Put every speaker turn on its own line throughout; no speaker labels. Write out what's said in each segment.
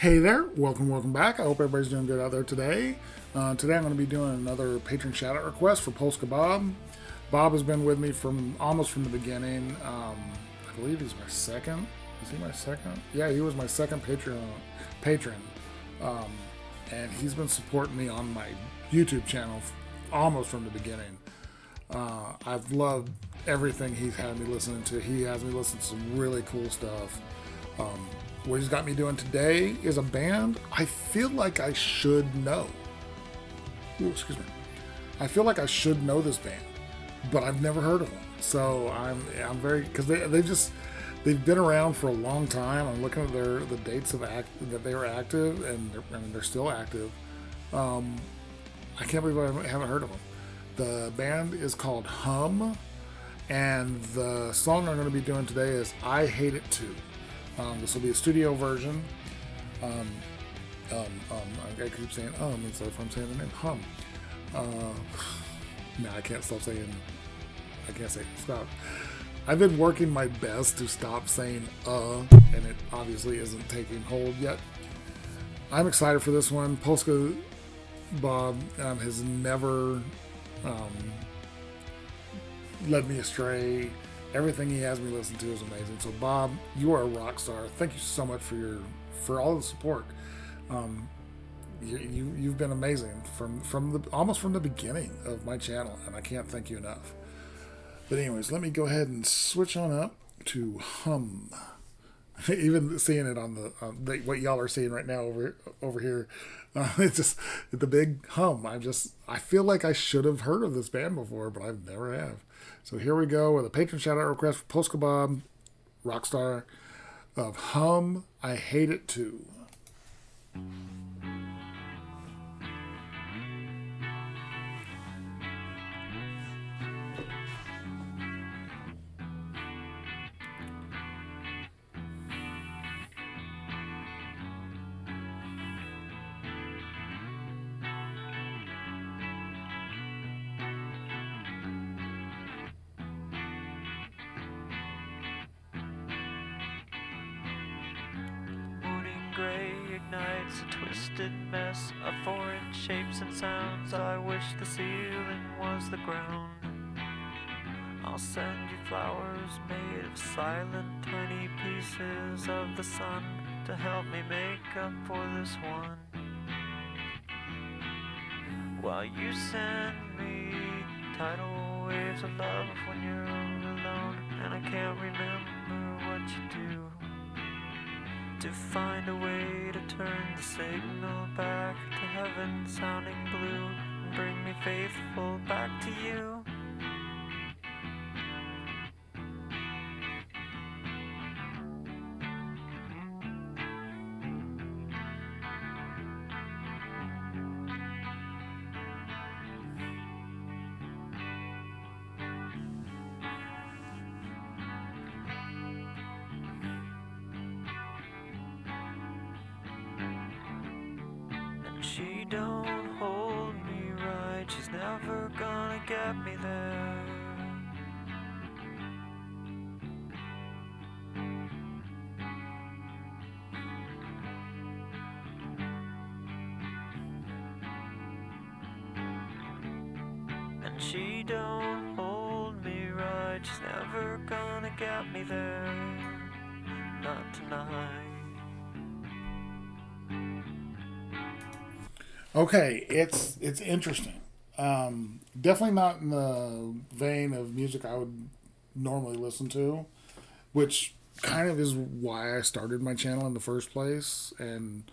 Hey there, welcome back. I hope everybody's doing good out there today. Today I'm going to be doing another patron shout out request for Polska Bob. Bob has been with me from almost from the beginning. I believe he's my second. Is he my second? Yeah, he was my second patron. Um, and he's been supporting me on my YouTube channel almost from the beginning. I've loved everything he's had me listening to. He has me listen to some really cool stuff. What he's got me doing today is a band I feel like I should know. Ooh, excuse me. I feel like I should know this band, but I've never heard of them. So I'm very, because they've been around for a long time. I'm looking at the dates that they were active, and they're still active. I can't believe I haven't heard of them. The band is called Hum, and the song I'm going to be doing today is "I Hate It Too." This will be a studio version. I keep saying instead of I'm saying the name Hum. Now I can't stop saying. I can't say stop. I've been working my best to stop saying and it obviously isn't taking hold yet. I'm excited for this one. Polska Bob has never led me astray. Everything he has me listen to is amazing. So Bob, you are a rock star. Thank you so much for all the support. You've been amazing almost from the beginning of my channel, and I can't thank you enough. But anyways, let me go ahead and switch on up to Hum. Even seeing it on what y'all are seeing right now over here, it's just the big Hum. I feel like I should have heard of this band before, but I've never have. So here we go with a patron shout out request for Polska Bob, rockstar of Hum. I Hate It Too.
Gray ignites a twisted mess of foreign shapes and sounds. I wish the ceiling was the ground. I'll send you flowers made of silent tiny pieces of the sun to help me make up for this one. While you send me tidal waves of love when you're alone, and I can't remember what you do to find a way to turn the signal back to heaven sounding blue and bring me faithful back to you. She don't hold me right, she's never gonna get me there. And she don't hold me right, she's never gonna get me there. Not tonight.
Okay, it's interesting. Definitely not in the vein of music I would normally listen to, which kind of is why I started my channel in the first place, and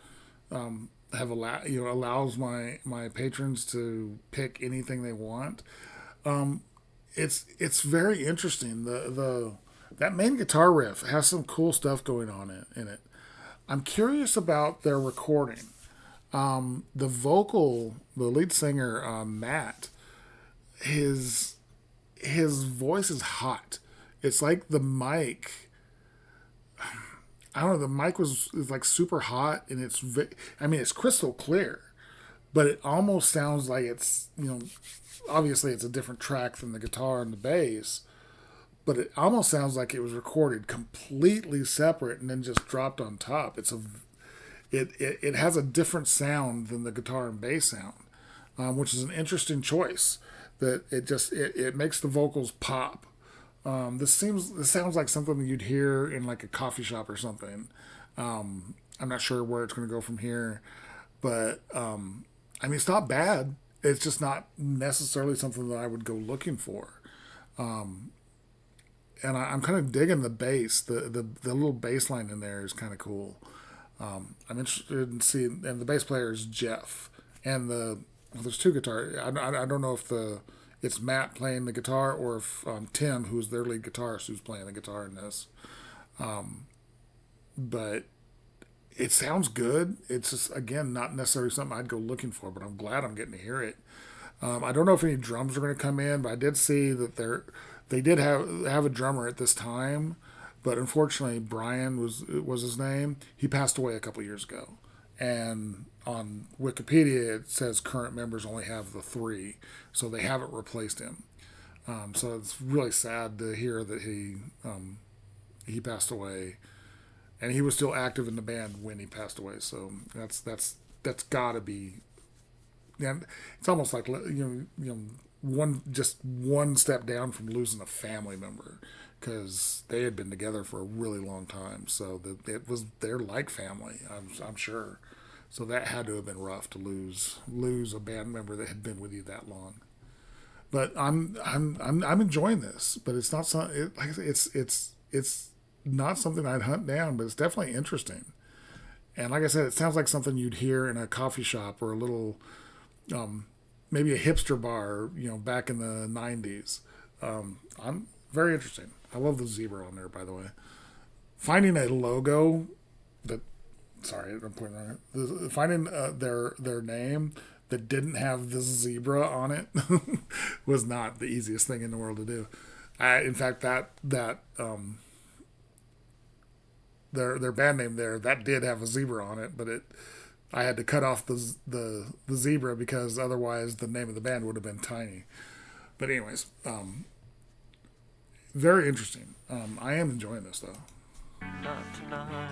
allows my patrons to pick anything they want. It's very interesting. That main guitar riff has some cool stuff going on in it. I'm curious about their recording. The lead singer, Matt, his voice is hot. It's like the mic. I don't know. The mic is like super hot, and it's crystal clear, but it almost sounds like it's obviously it's a different track than the guitar and the bass, but it almost sounds like it was recorded completely separate and then just dropped on top. it has a different sound than the guitar and bass sound, which is an interesting choice. That it makes the vocals pop. This sounds like something that you'd hear in like a coffee shop or something. I'm not sure where it's going to go from here, but I mean, it's not bad. It's just not necessarily something that I would go looking for. And I'm kind of digging the bass. The little bass line in there is kind of cool. I'm interested in seeing, and the bass player is Jeff, and there's two guitars. I don't know if it's Matt playing the guitar or if Tim, who's their lead guitarist, who's playing the guitar in this. But it sounds good. It's just, again, not necessarily something I'd go looking for, but I'm glad I'm getting to hear it. I don't know if any drums are going to come in, but I did see that they did have a drummer at this time, but unfortunately Brian was his name. He passed away a couple years ago, and on Wikipedia it says current members only have the 3, so they haven't replaced him. So it's really sad to hear that he passed away, and he was still active in the band when he passed away. So that's got to be. And it's almost like one step down from losing a family member, because they had been together for a really long time. So they're like family. I'm sure. So that had to have been rough to lose a band member that had been with you that long. But I'm enjoying this. But it's not it's not something I'd hunt down. But it's definitely interesting. And like I said, it sounds like something you'd hear in a coffee shop or a little, maybe a hipster bar, back in the 90s. I'm very interesting. I love the zebra on there, by the way. Finding a logo I'm pointing on it. Finding their name that didn't have the zebra on it was not the easiest thing in the world to do. In fact, their band name there, that did have a zebra on it, but I had to cut off the zebra because otherwise the name of the band would have been Tiny. But anyways, very interesting. I am enjoying this though.
Not tonight.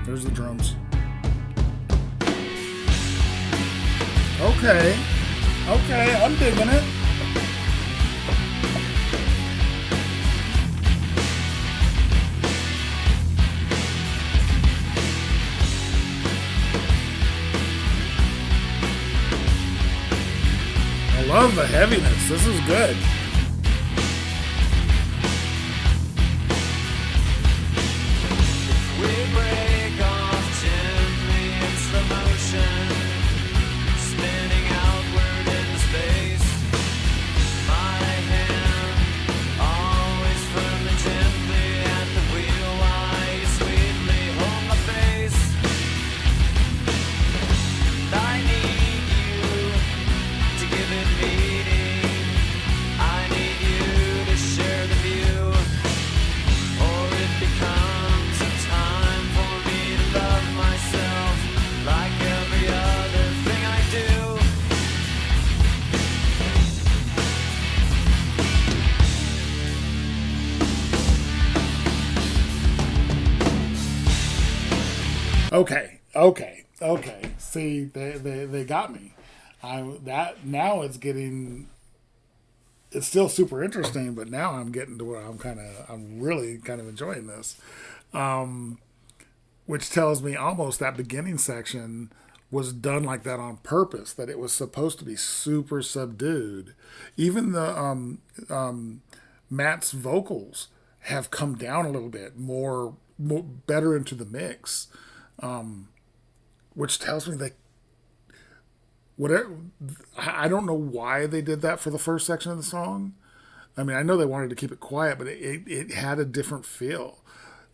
There's the drums. Okay, I'm digging it. I love the heaviness. This is good.
We break off gently in slow motion, spinning outward into space. My hand always firmly, gently at the wheel, while you sweetly hold my face. And I need you to give it meaning. I need you to share the view, or it becomes a time for me to love myself like every other thing I do.
Okay. See, they got me. Now it's still super interesting, but now I'm getting to where I'm really kind of enjoying this. Which tells me almost that beginning section was done like that on purpose, that it was supposed to be super subdued. Even the Matt's vocals have come down a little bit, more better into the mix, which tells me that whatever. I don't know why they did that for the first section of the song. I mean, I know they wanted to keep it quiet, but it had a different feel.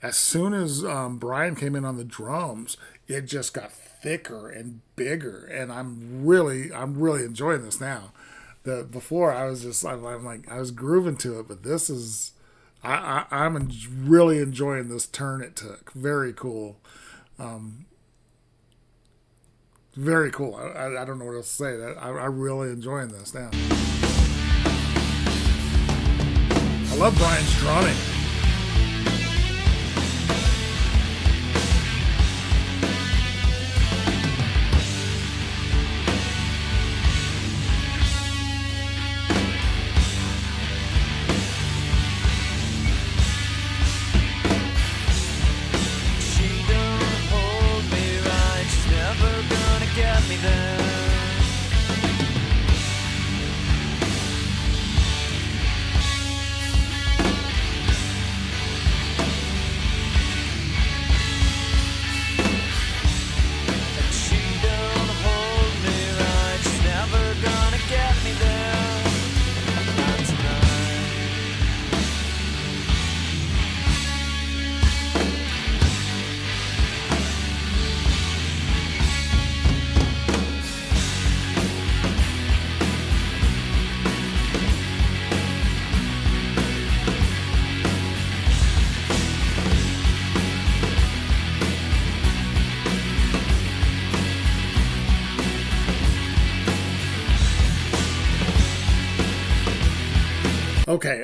As soon as Brian came in on the drums, it just got thicker and bigger, and I'm really enjoying this now. Before I was just I'm like I was grooving to it, but this is I'm really enjoying this turn it took. Very cool. Very cool. I don't know what else to say. I'm really enjoying this now. love Brian's drumming.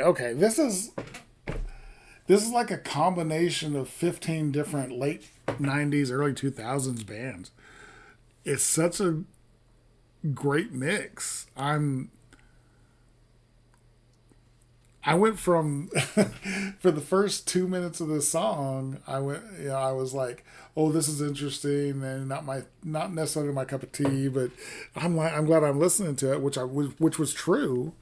Okay. This is like a combination of 15 different late 90s, early 2000s bands. It's such a great mix. I went from for the first 2 minutes of this song, I was like, oh, this is interesting and not necessarily my cup of tea, but I'm glad I'm listening to it, which was true.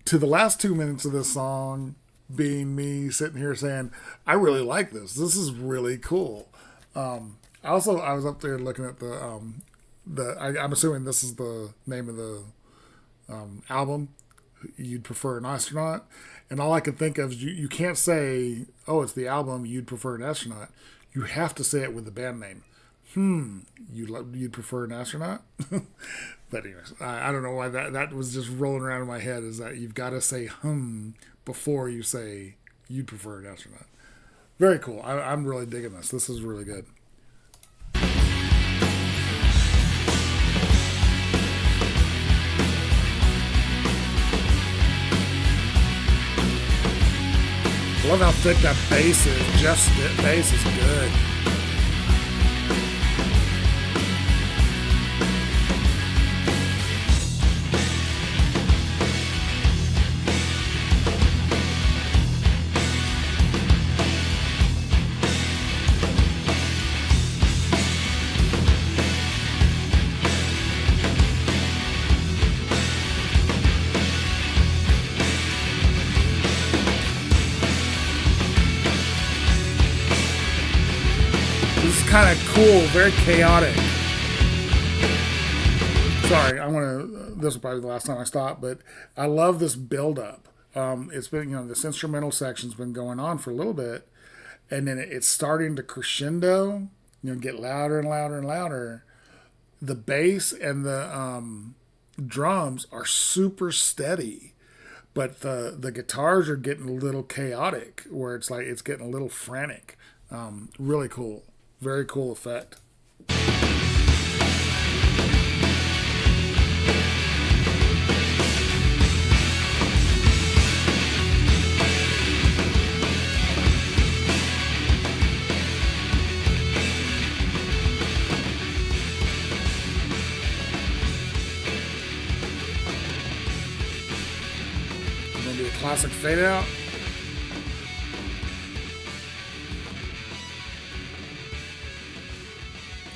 To the last 2 minutes of this song being me sitting here saying, I really like this. This is really cool. I was up there looking at I'm assuming this is the name of the album, You'd Prefer an Astronaut. And all I could think of is you can't say, oh, it's the album You'd Prefer an Astronaut. You have to say it with the band name. You'd prefer an astronaut? But anyways, I don't know why that was just rolling around in my head, is that you've got to say before you say you'd prefer an astronaut. Very cool. I'm really digging this. This is really good. I love how thick that bass is. Jeff's bass is good. Kind of cool, very chaotic. Sorry, this will probably be the last time I stop, but I love this build up. It's been, this instrumental section's been going on for a little bit, and then it's starting to crescendo, get louder and louder and louder. The bass and the drums are super steady, but the guitars are getting a little chaotic, where it's like it's getting a little frantic. Really cool. Very cool effect. Gonna be a classic fade out.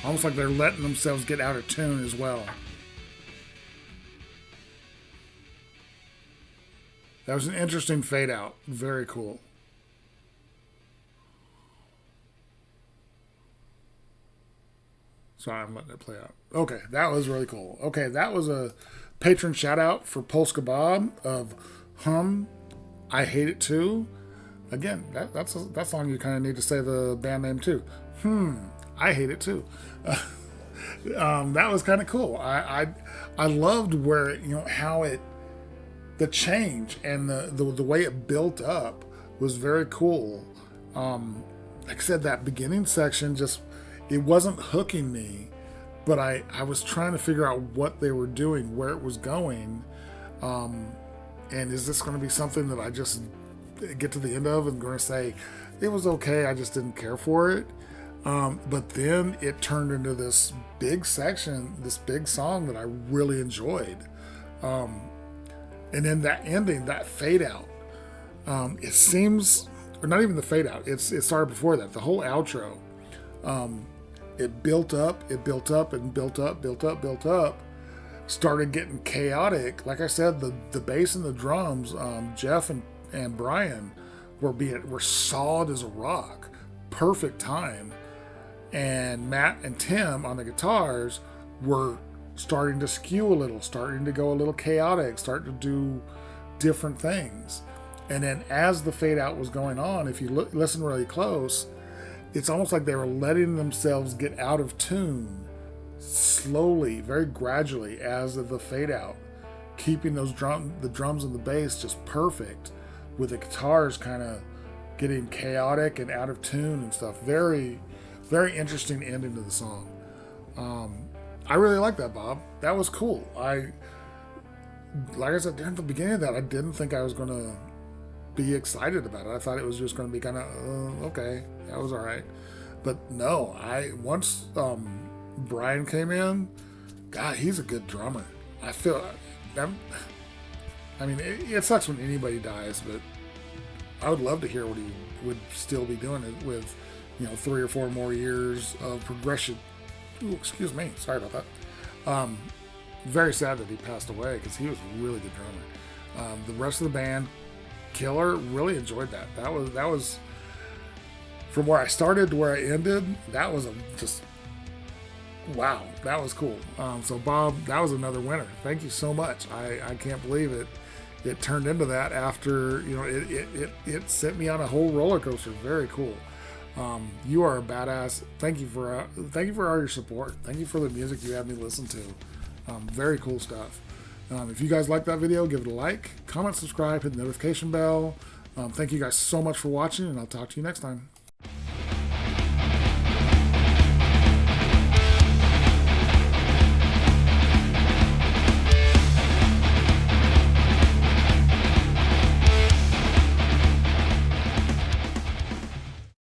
Almost like they're letting themselves get out of tune as well. That was an interesting fade out. Very cool. Sorry, I'm letting it play out. Okay, that was really cool. Okay, that was a patron shout out for Polska Bob of I Hate It Too. Again, that's a song you kind of need to say the band name too. I Hate It Too. That was kind of cool. I loved where how the change and the way it built up was very cool. Like I said, that beginning section it wasn't hooking me, but I was trying to figure out what they were doing, where it was going, and is this going to be something that I just get to the end of and going to say it was okay. I just didn't care for it. But then it turned into this big section, this big song that I really enjoyed. And then that ending, that fade out, it seems, or not even the fade out, it started before that. The whole outro, it built up, and built up, started getting chaotic. Like I said, the bass and the drums, Jeff and Brian were solid as a rock, perfect time. And Matt and Tim on the guitars were starting to skew a little, starting to go a little chaotic, starting to do different things. And then as the fade out was going on, if you listen really close, it's almost like they were letting themselves get out of tune slowly, very gradually as of the fade out, keeping the drums and the bass just perfect, with the guitars kind of getting chaotic and out of tune and stuff. Very, very interesting ending to the song. I really like that, Bob. That was cool. Like I said at the beginning of that, I didn't think I was going to be excited about it. I thought it was just going to be kind of, okay, that was all right. But no, once Brian came in, God, he's a good drummer. I feel, it sucks when anybody dies, but I would love to hear what he would still be doing it with, 3 or 4 more years of progression. Ooh, excuse me. Sorry about that. Very sad that he passed away because he was a really good drummer. The rest of the band, killer. Really enjoyed that. That was from where I started to where I ended. That was just wow. That was cool. So Bob, that was another winner. Thank you so much. I can't believe it. It turned into that after it sent me on a whole roller coaster. Very cool. You are a badass. Thank you for all your support. Thank you for the music you had me listen to. Very cool stuff. If you guys like that video, give it a like, comment, subscribe, hit the notification bell. Thank you guys so much for watching, and I'll talk to you next time.